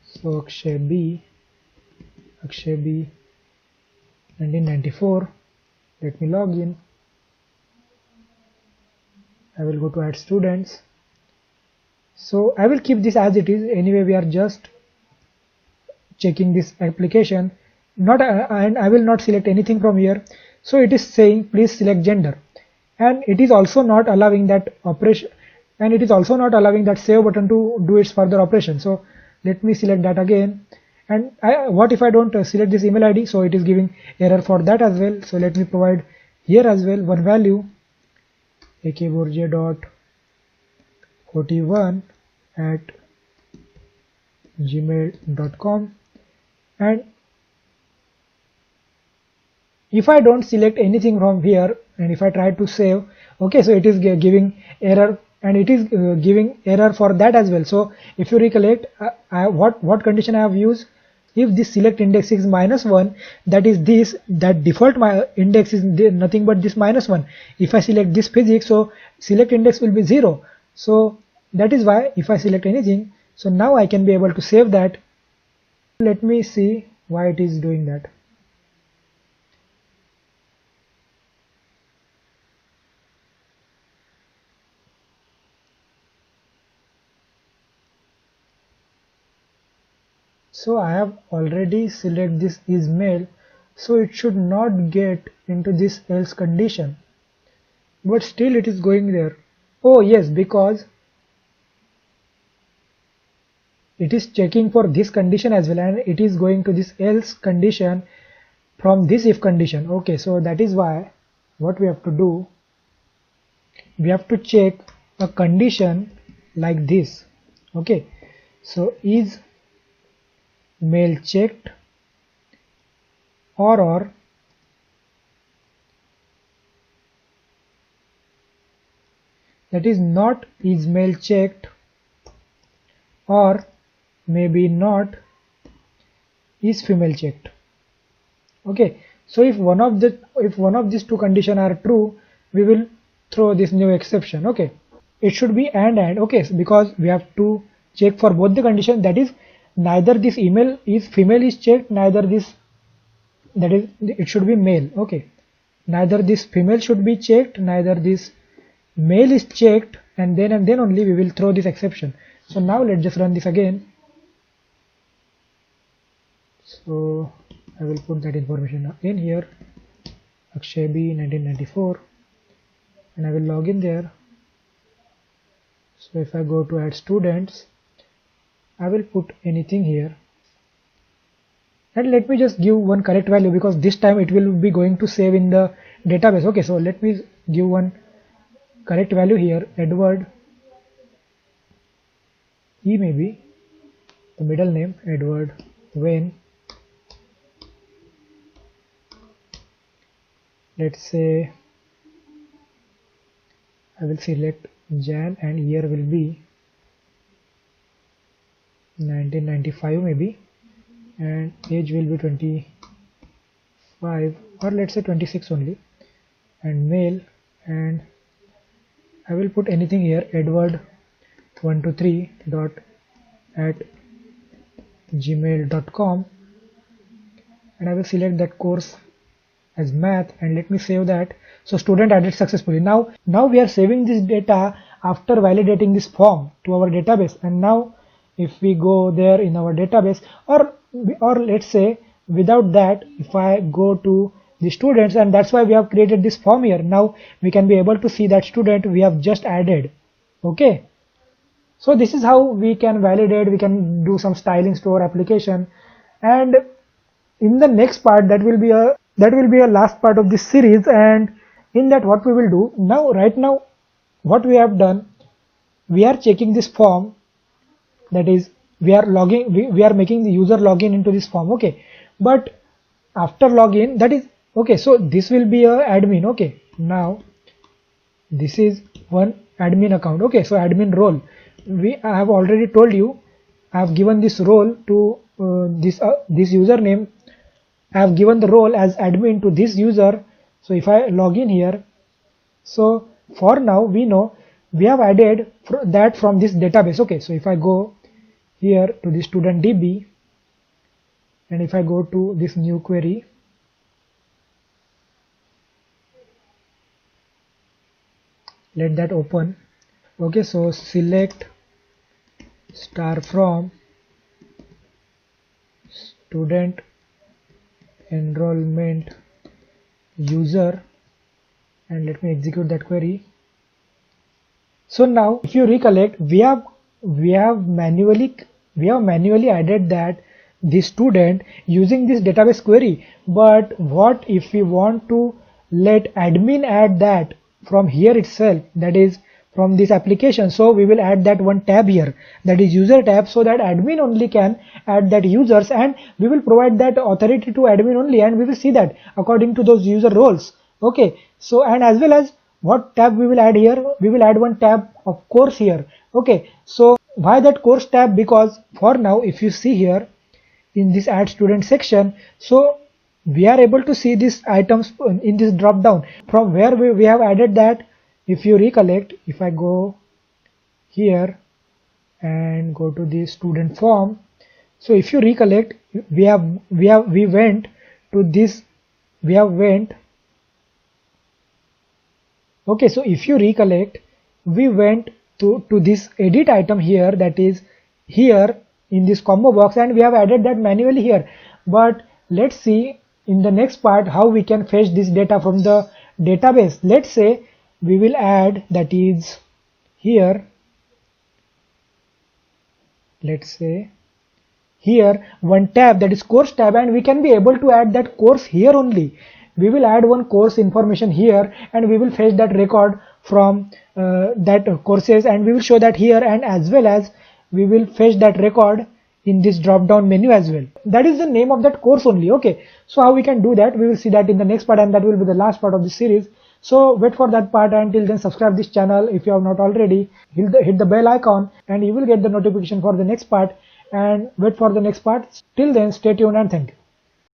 So Akshay B 1994, let me log in. I will go to add students. So I will keep this as it is. Anyway, we are just checking this application, not and I will not select anything from here. So it is saying please select gender, and it is also not allowing that operation, and it is also not allowing that save button to do its further operation. So let me select that again, and what if I don't select this email ID? So it is giving error for that as well. So let me provide here as well one value, akborje.41@gmail.com, and if I don't select anything from here, and if I try to save, okay, so it is giving error, and it is giving error for that as well. So if you recollect, what condition I have used, if this select index is -1, that is this, that default my index is nothing but this -1. If I select this physics, so select index will be 0. So that is why if I select anything, so now I can be able to save that. Let me see why it is doing that. So I have already selected this is male, so it should not get into this else condition, but still it is going there. Oh yes, because it is checking for this condition as well, and it is going to this else condition from this if condition. Okay, so that is why what we have to do, we have to check a condition like this. Okay, so is male checked, or that is not is male checked, or maybe not is female checked. Okay, so if one of these two conditions are true, we will throw this new exception. Okay, it should be and. Okay, so because we have to check for both the conditions, that is neither this email is female is checked, neither this, that is it should be male. Okay, neither this female should be checked, neither this male is checked, and then only we will throw this exception. So now let's just run this again. So I will put that information in here, Akshay B 1994, and I will log in there. So if I go to add students, I will put anything here, and let me just give one correct value, because this time it will be going to save in the database. Okay, so let me give one correct value here, Edward E, maybe the middle name, Edward Wayne. Let's say I will select Jan, and year will be 1995 maybe, and age will be 25 or let's say 26 only, and male, and I will put anything here, edward123 dot at gmail.com, and I will select that course as math, and let me save that. So student added successfully. Now we are saving this data after validating this form to our database, and now if we go there in our database, or let's say without that, if I go to the students, and that's why we have created this form here. Now we can be able to see that student we have just added. Okay, so this is how we can validate, we can do some stylings to our application. And in the next part, that will be a last part of this series, and in that what we will do now, right now what we have done, we are checking this form, that is we are logging, we are making the user login into this form. Okay, but after login, that is okay, so this will be a admin. Okay, now this is one admin account. Okay, so admin role, I have already told you, I have given this role to this username, I have given the role as admin to this user. So if I log in here, so for now we know we have added that from this database. Okay, so if I go here to the student DB, and if I go to this new query, let that open. Okay, so select star from student enrollment user, and let me execute that query. So now if you recollect, we have manually added that the student using this database query. But what if we want to let admin add that from here itself, that is from this application? So we will add that one tab here, that is user tab, so that admin only can add that users, and we will provide that authority to admin only, and we will see that according to those user roles. Okay, so and as well as what tab we will add here, we will add one tab of course here. Okay, so why that course tab? Because for now if you see here in this add student section, so we are able to see these items in this drop down from where we have added that. If you recollect, if I go here and go to the student form, so if you recollect, we went to this, okay, so if you recollect, we went to this edit item here, that is here in this combo box, and we have added that manually here. But let's see in the next part how we can fetch this data from the database. Let's say we will add, that is here, let's say here one tab, that is course tab, and we can be able to add that course here only. We will add one course information here, and we will fetch that record from that courses, and we will show that here, and as well as we will fetch that record in this drop down menu as well. That is the name of that course only. Okay, so how we can do that, we will see that in the next part, and that will be the last part of this series. So wait for that part. Until then, subscribe this channel if you have not already, hit the bell icon, and you will get the notification for the next part, and wait for the next part. Till then, stay tuned and thank you.